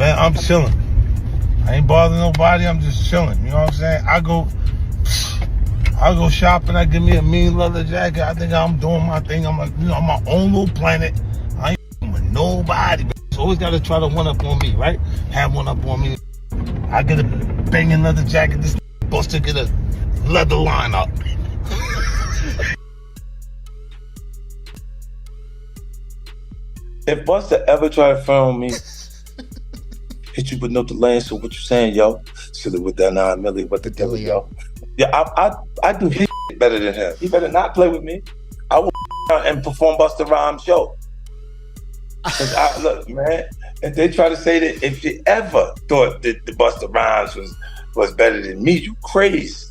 Man, I'm chilling. I ain't bothering nobody. I'm just chilling. You know what I'm saying? I go shopping. I give me a mean leather jacket. I think I'm doing my thing. I'm like, on my own little planet. I ain't with nobody. It's always got to try to one up on me, right? Have one up on me. I get a banging leather jacket. This Busta get a leather line up. If Busta ever try to film me, hit you with no delay, so what you saying, yo? Silly with that 9 milli, what the devil, yo? Yeah, I do his better than him. He better not play with me. I will and perform Busta Rhymes show. Cause look, man, if they try to say that if you ever thought that the Busta Rhymes was better than me, you crazy.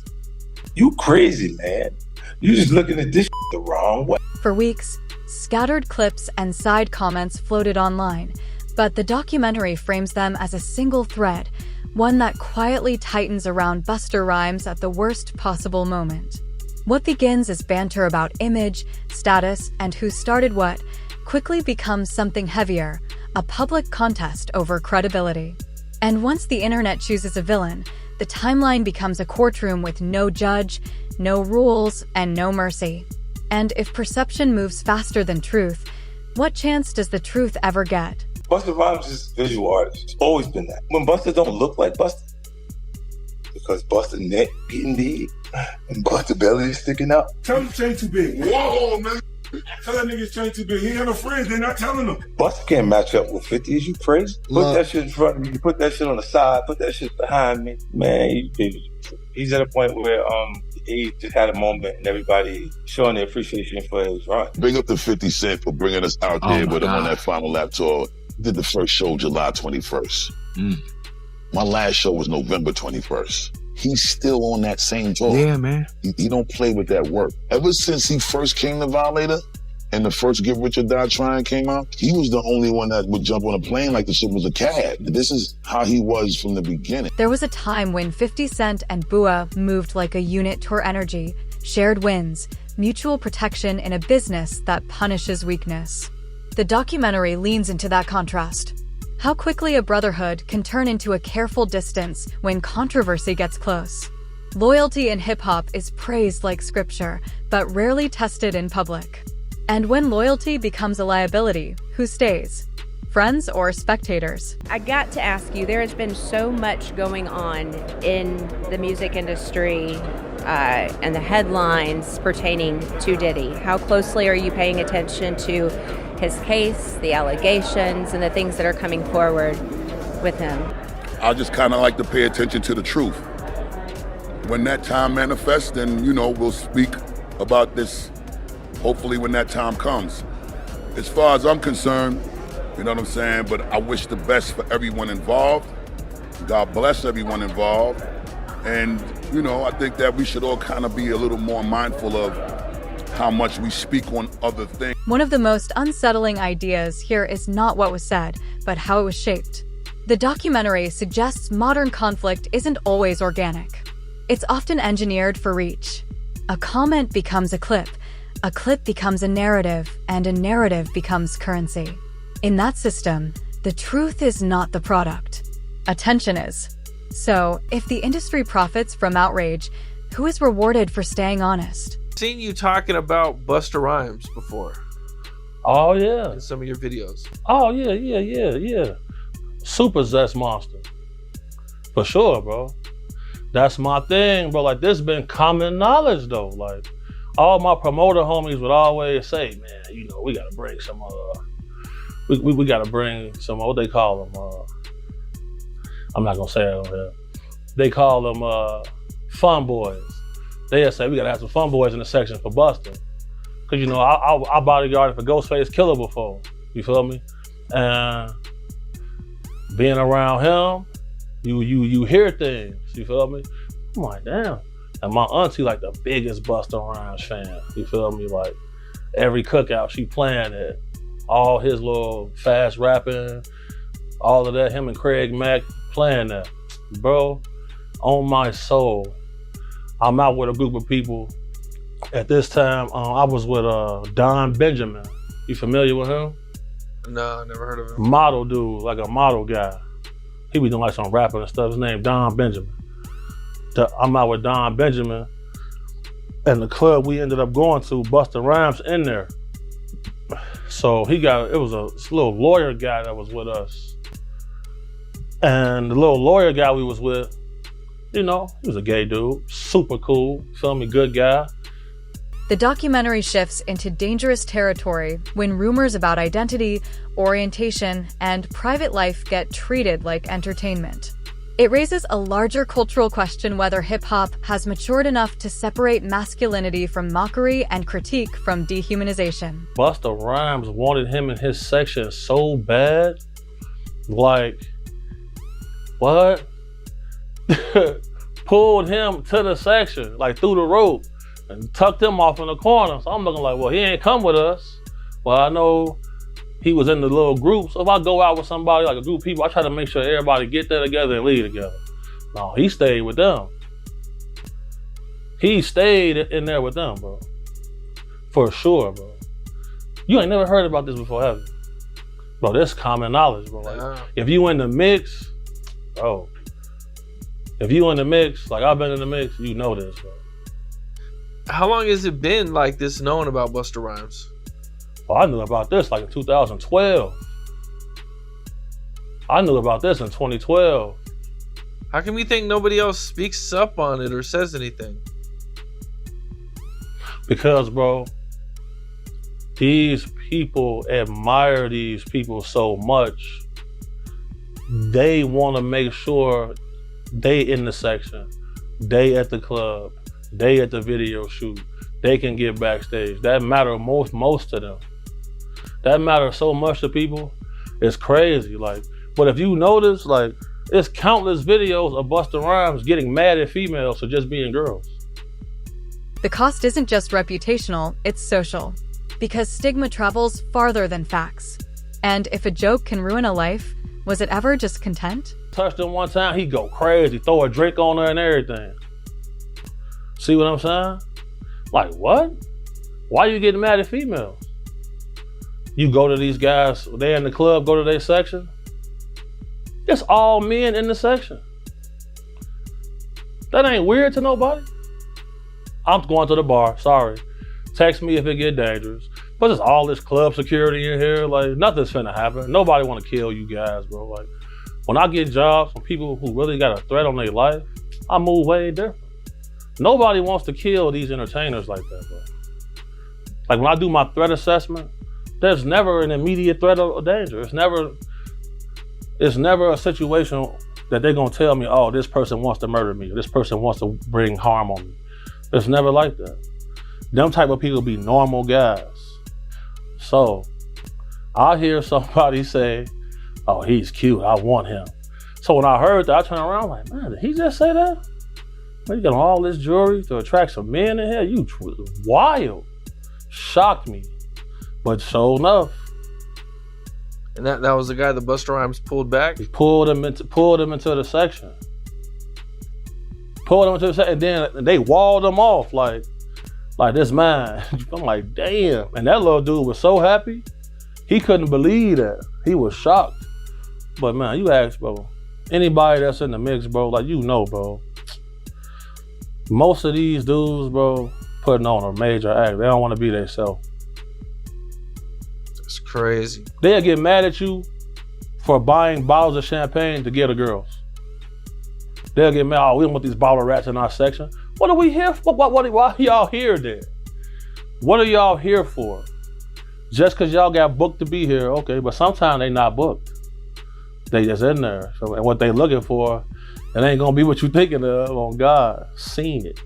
You crazy, man. You just looking at this the wrong way. For weeks, scattered clips and side comments floated online, but the documentary frames them as a single thread, one that quietly tightens around Busta Rhymes at the worst possible moment. What begins as banter about image, status, and who started what quickly becomes something heavier, a public contest over credibility. And once the internet chooses a villain, the timeline becomes a courtroom with no judge, no rules, and no mercy. And if perception moves faster than truth, what chance does the truth ever get? Busta Rhymes is a visual artist. It's always been that. When Busta don't look like Busta, because Busta neck getting big and Busta belly is sticking out. Tell him chain too big. Whoa, man. Tell that nigga chain too big. He ain't got no friends. They're not telling him. Busta can't match up with 50. Is you crazy? Put that shit in front of me. Put that shit on the side. Put that shit behind me. Man, he's at a point where he just had a moment and everybody showing their appreciation for his run. Bring up the 50 Cent for bringing us out there with him on that Final Lap tour. Did the first show July 21st. My last show was November 21st. He's still on that same tour. Yeah, man. He don't play with that work. Ever since he first came to Violator and the first Get Rich or Die Trying came out, he was the only one that would jump on a plane like the shit was a cab. This is how he was from the beginning. There was a time when 50 Cent and Bua moved like a unit toward energy, shared wins, mutual protection in a business that punishes weakness. The documentary leans into that contrast. How quickly a brotherhood can turn into a careful distance when controversy gets close. Loyalty in hip-hop is praised like scripture, but rarely tested in public. And when loyalty becomes a liability, who stays? Friends or spectators? I got to ask you, there has been so much going on in the music industry and the headlines pertaining to Diddy. How closely are you paying attention to his case, the allegations, and the things that are coming forward with him? I just kind of like to pay attention to the truth. When that time manifests, then, we'll speak about this, hopefully when that time comes. As far as I'm concerned, you know what I'm saying, but I wish the best for everyone involved. God bless everyone involved. And, I think that we should all kind of be a little more mindful of how much we speak on other things. One of the most unsettling ideas here is not what was said, but how it was shaped. The documentary suggests modern conflict isn't always organic. It's often engineered for reach. A comment becomes a clip becomes a narrative, and a narrative becomes currency. In that system, the truth is not the product. Attention is. So, if the industry profits from outrage, who is rewarded for staying honest? Seen you talking about Busta Rhymes before. Oh, yeah. In some of your videos. Oh, yeah. Super zest monster. For sure, bro. That's my thing, bro. Like, this been common knowledge, though. Like, all my promoter homies would always say, man, we gotta bring some, we gotta bring some, what they call them, I'm not gonna say it on here. They call them fun boys. They'll say, we gotta have some fun boys in the section for Busta. Cause I bodyguarded for Ghostface Killer before, you feel me? And being around him, you hear things, you feel me? I'm like, damn. And my auntie like the biggest Busta Rhymes fan, you feel me? Like every cookout she playing it, all his little fast rapping, all of that, him and Craig Mack playing that. Bro, on my soul, I'm out with a group of people. At this time, I was with Don Benjamin. You familiar with him? No, I never heard of him. Model dude, like a model guy. He be doing like some rapping and stuff. His name Don Benjamin. I'm out with Don Benjamin, and the club we ended up going to, Busta Rhymes in there. So it was a little lawyer guy that was with us. And the little lawyer guy we was with, you know, he was a gay dude, super cool, feel me, good guy. The documentary shifts into dangerous territory when rumors about identity, orientation, and private life get treated like entertainment. It raises a larger cultural question whether hip-hop has matured enough to separate masculinity from mockery and critique from dehumanization. Busta Rhymes wanted him in his section so bad. Like, what? Pulled him to the section, like through the rope, and tucked him off in the corner. So I'm looking like, well, he ain't come with us. Well, I know he was in the little group. So if I go out with somebody, like a group of people, I try to make sure everybody get there together and leave together. No, he stayed with them. He stayed in there with them, bro. For sure, bro. You ain't never heard about this before, have you? Bro, this common knowledge, bro. Like, if you in the mix, bro. If you in the mix, like I've been in the mix, you know this, bro. How long has it been like this known about Busta Rhymes? Well, I knew about this like in 2012. I knew about this in 2012. How come you think nobody else speaks up on it or says anything? Because, bro, these people admire these people so much. They want to make sure they in the section, they at the club, they at the video shoot, they can get backstage. That matter most to them. That matters so much to people. It's crazy. Like, but if you notice, like, it's countless videos of Busta Rhymes getting mad at females for just being girls. The cost isn't just reputational, it's social. Because stigma travels farther than facts. And if a joke can ruin a life, was it ever just content? Touched him one time, he go crazy, throw a drink on her and everything. See what I'm saying? Like, what? Why you getting mad at females? You go to these guys, they in the club, go to their section. It's all men in the section. That ain't weird to nobody. I'm going to the bar, sorry. Text me if it get dangerous. But there's all this club security in here, like nothing's finna happen. Nobody wanna kill you guys, bro. Like, when I get jobs from people who really got a threat on their life, I move way different. Nobody wants to kill these entertainers like that, bro. Like when I do my threat assessment, there's never an immediate threat of danger. It's never a situation that they're gonna tell me, oh, this person wants to murder me, or this person wants to bring harm on me. It's never like that. Them type of people be normal guys. So I hear somebody say, oh, he's cute, I want him. So when I heard that, I turned around like, man, did he just say that? You got all this jewelry to attract some men in here? You wild. Shocked me. But sure enough. And that was the guy that Busta Rhymes pulled back? He pulled him into the section. Pulled him into the section, and then they walled him off like this man. I'm like, damn. And that little dude was so happy. He couldn't believe that. He was shocked. But man, you ask, bro, anybody that's in the mix, bro, like you know, bro, most of these dudes, bro, putting on a major act. They don't want to be themselves. That's crazy. They'll get mad at you for buying bottles of champagne to get the girls. They'll get mad, oh, we don't want these bottle rats in our section. What are we here for? Why are y'all here then? What are y'all here for? Just because y'all got booked to be here, okay, but sometimes they not booked. They just in there. So, and what they looking for, it ain't gonna be what you thinking of, on God. Seen it.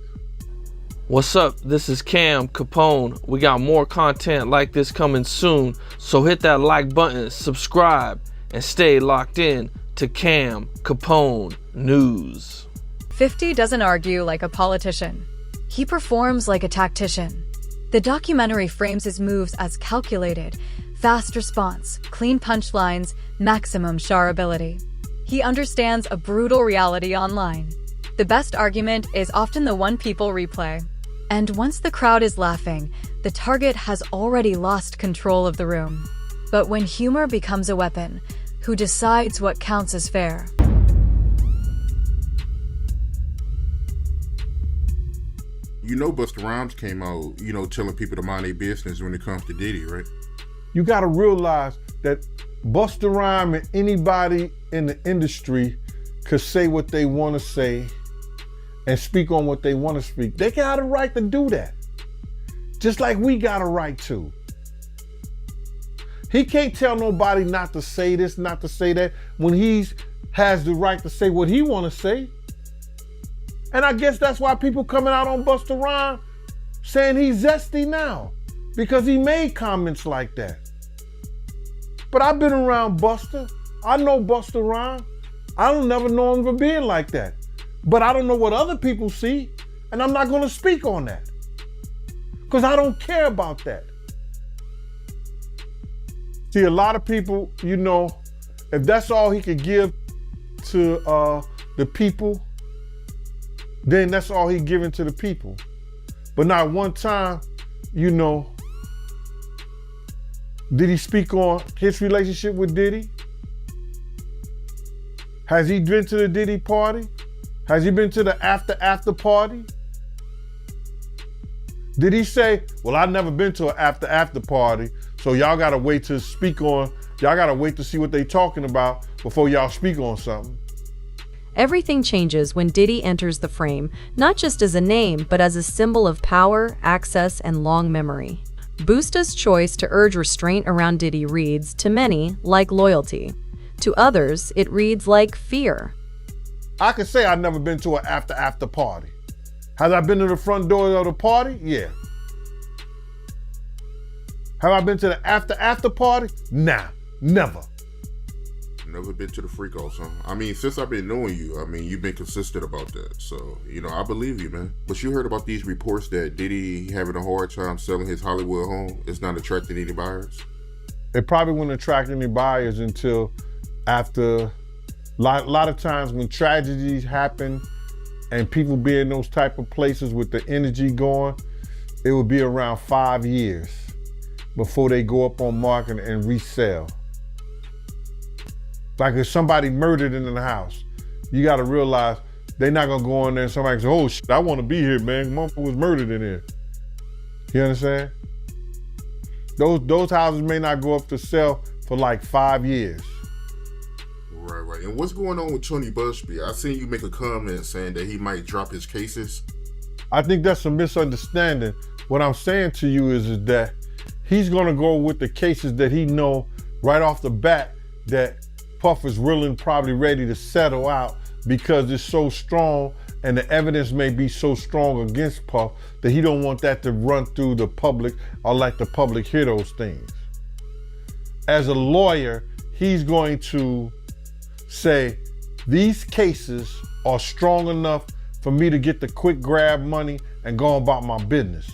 What's up? This is Cam Capone. We got more content like this coming soon, so hit that like button, subscribe, and stay locked in to Cam Capone News. 50 doesn't argue like a politician. He performs like a tactician. The documentary frames his moves as calculated, fast response, clean punchlines, maximum shareability. He understands a brutal reality online. The best argument is often the one people replay. And once the crowd is laughing, the target has already lost control of the room. But when humor becomes a weapon, who decides what counts as fair? You know Busta Rhymes came out, telling people to mind their business when it comes to Diddy, right? You gotta realize that Busta Rhymes and anybody in the industry could say what they wanna say and speak on what they wanna speak. They got a right to do that. Just like we got a right to. He can't tell nobody not to say this, not to say that, when he has the right to say what he wanna say. And I guess that's why people coming out on Busta Rhymes saying he's zesty now, because he made comments like that. But I've been around Busta. I know Busta Rhymes. I don't never know him for being like that. But I don't know what other people see, and I'm not gonna speak on that. Because I don't care about that. See, a lot of people, if that's all he could give to the people, then that's all he giving to the people. But not one time, did he speak on his relationship with Diddy? Has he been to the Diddy party? Has he been to the after party? Did he say, well, I've never been to an after party, so y'all gotta wait to speak on, y'all gotta wait to see what they talking about before y'all speak on something? Everything changes when Diddy enters the frame, not just as a name, but as a symbol of power, access, and long memory. Busta's choice to urge restraint around Diddy reads, to many, like loyalty. To others, it reads like fear. I could say I've never been to an after party. Have I been to the front door of the party? Yeah. Have I been to the after party? Nah, never. Never been to the freak off, son. I mean, since I've been knowing you, you've been consistent about that. So, I believe you, man. But you heard about these reports that Diddy having a hard time selling his Hollywood home? It's not attracting any buyers? It probably wouldn't attract any buyers until after, a lot of times when tragedies happen and people be in those type of places with the energy going, it would be around 5 years before they go up on market and resell. Like if somebody murdered in the house, you gotta realize they're not gonna go in there and somebody say, oh shit, I wanna be here, man. Motherfucker was murdered in here. You understand? Those houses may not go up to sell for like 5 years. Right. And what's going on with Tony Busby? I seen you make a comment saying that he might drop his cases. I think that's a misunderstanding. What I'm saying to you is that he's gonna go with the cases that he know right off the bat that Puff is really probably ready to settle out because it's so strong and the evidence may be so strong against Puff that he don't want that to run through the public or let the public hear those things. As a lawyer, he's going to say, these cases are strong enough for me to get the quick grab money and go about my business.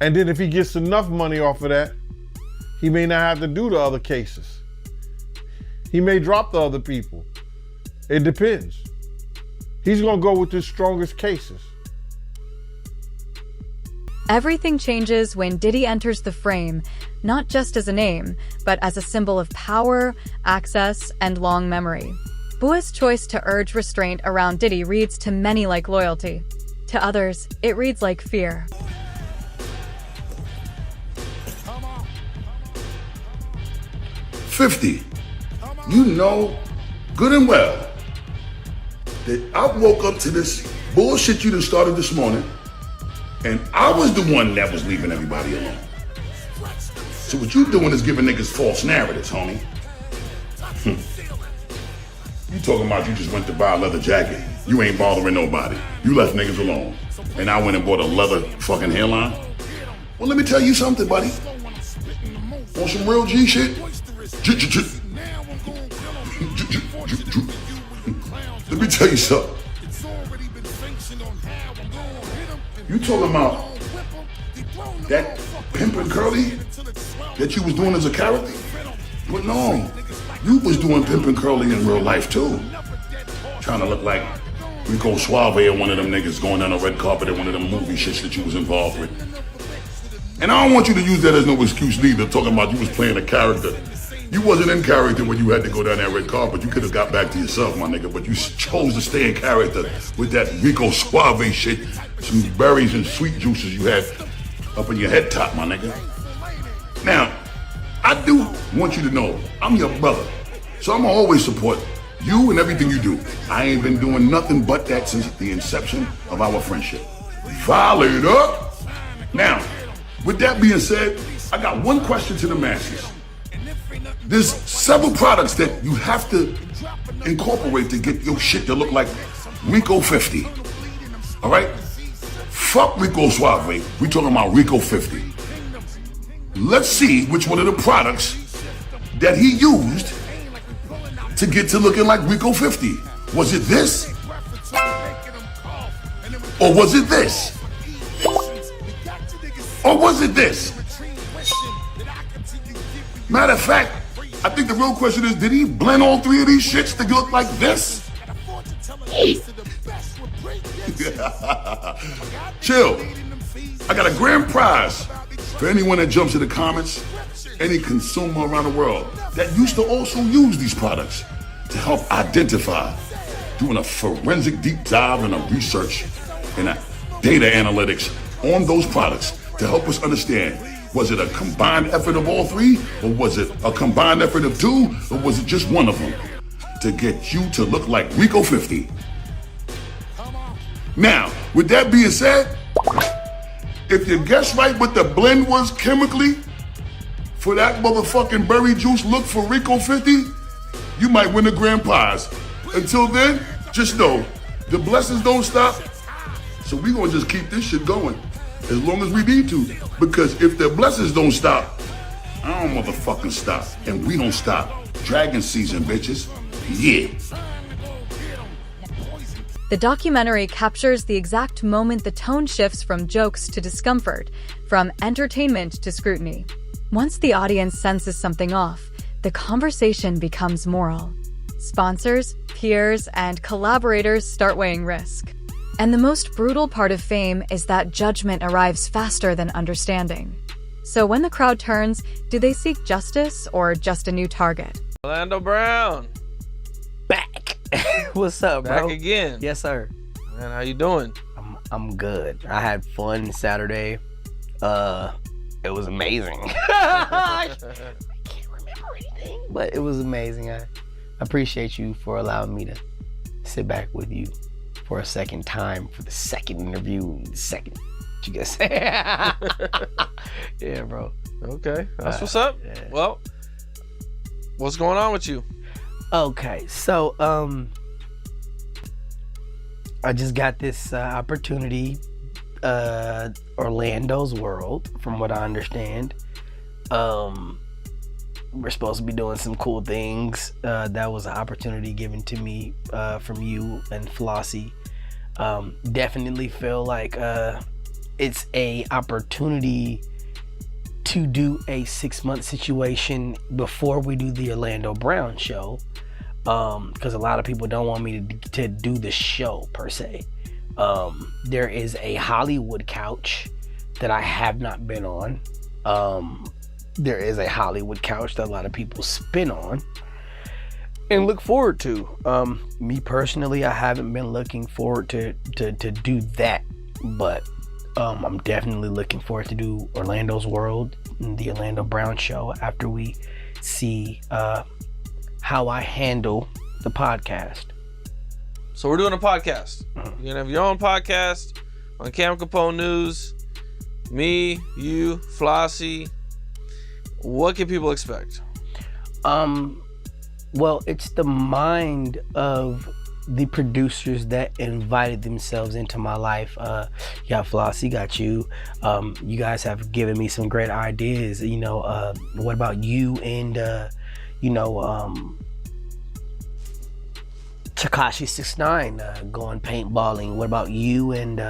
And then if he gets enough money off of that, he may not have to do the other cases. He may drop the other people. It depends. He's gonna go with his strongest cases. Everything changes when Diddy enters the frame, not just as a name, but as a symbol of power, access, and long memory. Bua's choice to urge restraint around Diddy reads to many like loyalty. To others, it reads like fear. $50. You know good and well that I woke up to this bullshit you done started this morning, and I was the one that was leaving everybody alone. So what you doing is giving niggas false narratives, homie. You talking about you just went to buy a leather jacket. You ain't bothering nobody. You left niggas alone. And I went and bought a leather fucking hairline. Well, let me tell you something, buddy. Want some real G shit? Let me tell you something. You talking about that pimpin' curly that you was doing as a character? But no, you was doing pimpin' curly in real life too. Trying to look like Rico Suave or one of them niggas going down the red carpet at one of them movie shits that you was involved with. And I don't want you to use that as no excuse neither, talking about you was playing a character. You wasn't in character when you had to go down that red carpet. You could have got back to yourself, my nigga, but you chose to stay in character with that Rico Suave shit, some berries and sweet juices you had up in your head top, my nigga. Now, I do want you to know I'm your brother, so I'm gonna always support you and everything you do. I ain't been doing nothing but that since the inception of our friendship. Volley it up. Now, with that being said, I got one question to the masses. There's several products that you have to incorporate to get your shit to look like Rico 50. All right? Fuck Rico Suave. We talking about Rico 50. Let's see which one of the products that he used to get to looking like Rico 50. Was it this? Or was it this? Or was it this? Matter of fact, I think the real question is, did he blend all three of these shits to look like this? Chill. I got a grand prize for anyone that jumps in the comments, any consumer around the world that used to also use these products to help identify, doing a forensic deep dive and a research and a data analytics on those products to help us understand, was it a combined effort of all three, or was it a combined effort of two, or was it just one of them to get you to look like Rico 50? Now, with that being said, if you guess right what the blend was chemically for that motherfucking berry juice look for Rico 50, you might win a grand prize. Until then, just know, the blessings don't stop, so we gonna just keep this shit going as long as we need to. Because if the blessings don't stop, I don't motherfucking stop. And we don't stop. Dragon season, bitches. Yeah. The documentary captures the exact moment the tone shifts from jokes to discomfort, from entertainment to scrutiny. Once the audience senses something off, the conversation becomes moral. Sponsors, peers, and collaborators start weighing risk. And the most brutal part of fame is that judgment arrives faster than understanding. So when the crowd turns, do they seek justice or just a new target? Orlando Brown. Back. What's up, bro? Back again. Yes, sir. Man, how you doing? I'm good. I had fun Saturday. It was amazing. I can't remember anything, but it was amazing. I appreciate you for allowing me to sit back with you for a second time, for the second interview, what you gonna say? Yeah, bro. Okay, that's what's up. Yeah. Well, what's going on with you? Okay, so I just got this opportunity, Orlando's World, from what I understand. We're supposed to be doing some cool things. That was an opportunity given to me from you and Flossie. Definitely feel like it's a opportunity to do a 6-month situation before we do the Orlando Brown show, because a lot of people don't want me to do the show per se. There is a Hollywood couch that I have not been on. There is a Hollywood couch that a lot of people spin on and look forward to. Me personally, I haven't been looking forward to do that, but I'm definitely looking forward to do Orlando's World, the Orlando Brown show, after we see how I handle the podcast. So we're doing a podcast. You're gonna have your own podcast on Cam Capone News. Me, you, Flossie. What can people expect? Well, it's the mind of the producers that invited themselves into my life. You got Flossie, got you. You guys have given me some great ideas. You know, what about you and Tekashi 6ix9ine going paintballing? What about you and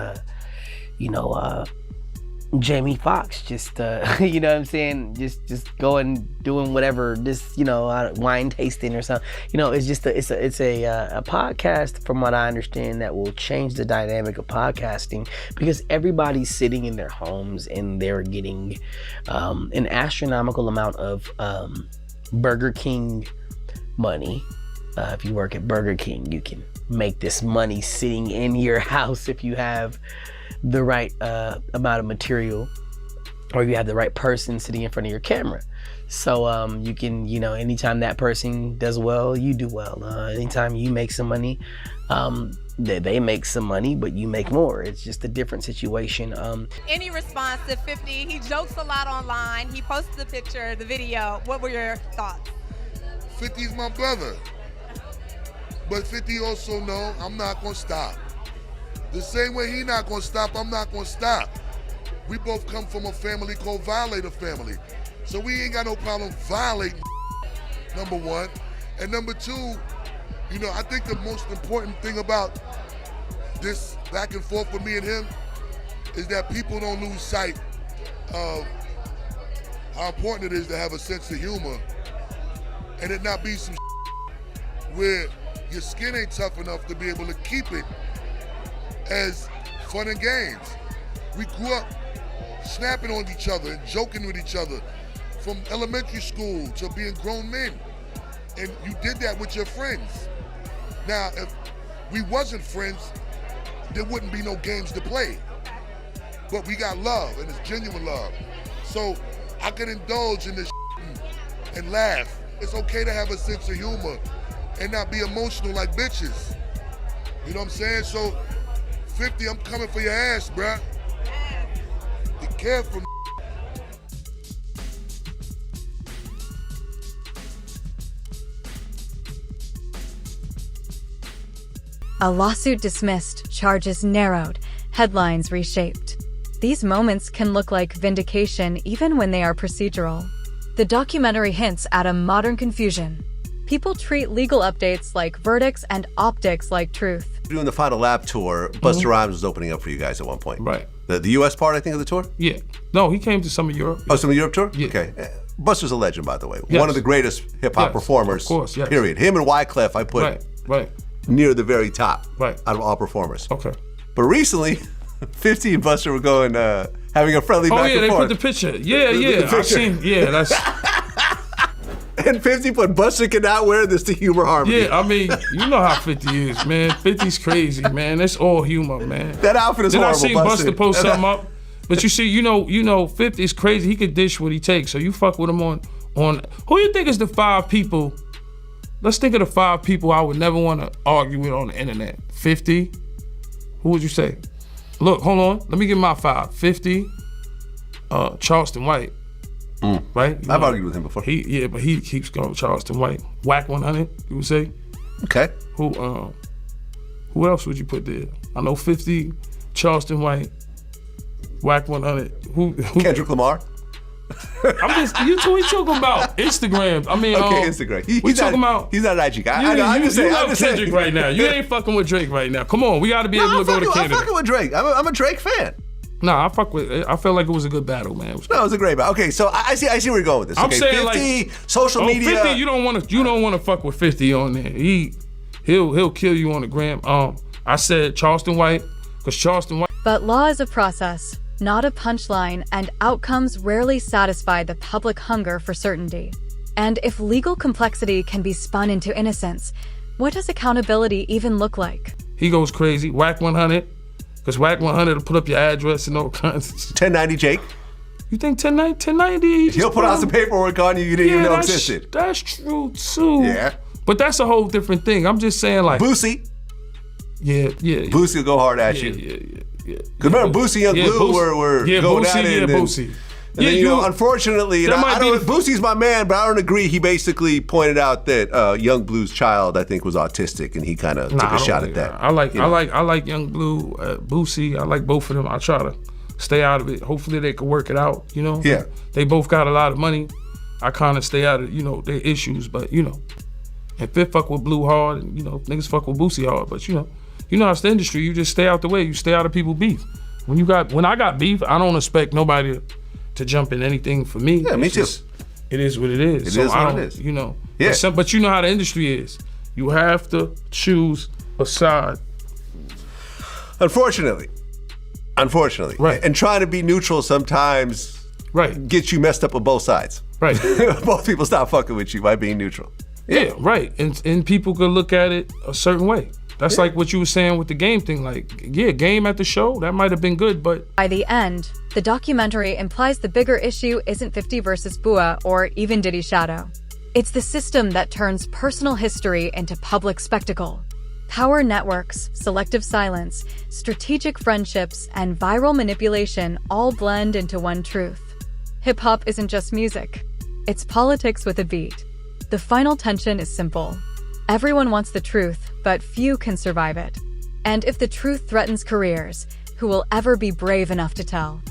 Jamie Foxx, just you know what I'm saying, just going doing whatever, just wine tasting or something. It's just it's a podcast, from what I understand, that will change the dynamic of podcasting, because everybody's sitting in their homes and they're getting an astronomical amount of Burger King money. If you work at Burger King, you can make this money sitting in your house if you have the right amount of material, or you have the right person sitting in front of your camera. So you can, anytime that person does well, you do well. Anytime you make some money, they make some money, but you make more. It's just a different situation. Any response to 50? He jokes a lot online. He posted the picture, the video. What were your thoughts? 50's my brother. But 50 also know I'm not gonna stop. The same way he not gonna stop, I'm not gonna stop. We both come from a family called Violator family. So we ain't got no problem violating, number one. And number two, I think the most important thing about this back and forth with me and him is that people don't lose sight of how important it is to have a sense of humor and it not be some where your skin ain't tough enough to be able to keep it as fun and games. We grew up snapping on each other and joking with each other from elementary school to being grown men. And you did that with your friends. Now, if we wasn't friends, there wouldn't be no games to play. But we got love, and it's genuine love. So I can indulge in this and laugh. It's okay to have a sense of humor and not be emotional like bitches. You know what I'm saying? So 50, I'm coming for your ass, bruh. Be careful. A lawsuit dismissed, charges narrowed, headlines reshaped. These moments can look like vindication even when they are procedural. The documentary hints at a modern confusion. People treat legal updates like verdicts and optics like truth. Doing the final lap tour, Busta Rhymes was opening up for you guys at one point. Right. The U.S. part, I think, of the tour? Yeah. No, he came to some of Europe. Oh, some of Europe tour? Yeah. Okay. Busta's a legend, by the way. Yes. One of the greatest hip-hop performers, of course, yes. period. Him and Wyclef, I put right. near the very top right. out of all performers. Okay. But recently, 50 and Busta were going, having a friendly back and forth. Oh, yeah, they put the picture. Yeah. I've seen, that's... And 50 put Busta cannot wear this to humor harmony. Yeah, I mean, you know how 50 is, man. 50's crazy, man. It's all humor, man. That outfit is horrible, Then I seen Busta post something up. But you see, you know, 50's crazy. He could dish what he takes. So you fuck with him on who you think is the 5 people? Let's think of the 5 people I would never want to argue with on the internet. 50. Who would you say? Look, hold on. Let me give my 5. 50. Charleston White. Right? I've argued with him before. But he keeps going Charleston White. Whack 100, you would say? Okay. Who else would you put there? I know 50, Charleston White, Whack 100. Who Kendrick Lamar? I'm just, you talking about Instagram. I mean, okay, Instagram. He's not an IG guy. I'm just saying. You love Kendrick right now. You ain't fucking with Drake right now. Come on, we got to be able to go to Canada. I'm fucking with Drake. I'm a Drake fan. Nah, I felt like it was a good battle, man. No, it was a great battle. Okay, so I see where you're going with this. I'm okay, saying 50, social media. 50, you don't want to fuck with 50 on there. He'll kill you on the gram. I said Charleston White, because Charleston White. But law is a process, not a punchline, and outcomes rarely satisfy the public hunger for certainty. And if legal complexity can be spun into innocence, what does accountability even look like? He goes crazy. Whack 100. Because Whack 100 will put up your address and all kinds of 1090 Jake. You think 1090? He'll put out some paperwork on you didn't even know existed. That's true too. Yeah. But that's a whole different thing. I'm just saying like. Boosie. Yeah. Boosie will go hard at you. Yeah. Because remember Boosie and Blue were going at it. Boosie. And then, unfortunately, Boosie's my man, but I don't agree. He basically pointed out that Young Blue's child, I think, was autistic, and he kind of took a shot at that. I like Young Blue, Boosie. I like both of them. I try to stay out of it. Hopefully, they can work it out. Yeah. They both got a lot of money. I kind of stay out of their issues, but and Fifth fuck with Blue hard, and niggas fuck with Boosie hard, but you know how it's the industry. You just stay out the way. You stay out of people's beef. When I got beef, I don't expect nobody to jump in anything for me. Yeah, me too. It is what it is. It is what it is. Yeah. But you know how the industry is. You have to choose a side. Unfortunately. Right. And trying to be neutral sometimes gets you messed up on both sides. Right. Both people stop fucking with you by being neutral. Yeah, right. And people could look at it a certain way. That's like what you were saying with the game thing. Like, yeah, game at the show, that might have been good, but... By the end, the documentary implies the bigger issue isn't 50 versus Bua or even Diddy's shadow. It's the system that turns personal history into public spectacle. Power networks, selective silence, strategic friendships, and viral manipulation all blend into one truth. Hip-hop isn't just music. It's politics with a beat. The final tension is simple. Everyone wants the truth, but few can survive it. And if the truth threatens careers, who will ever be brave enough to tell?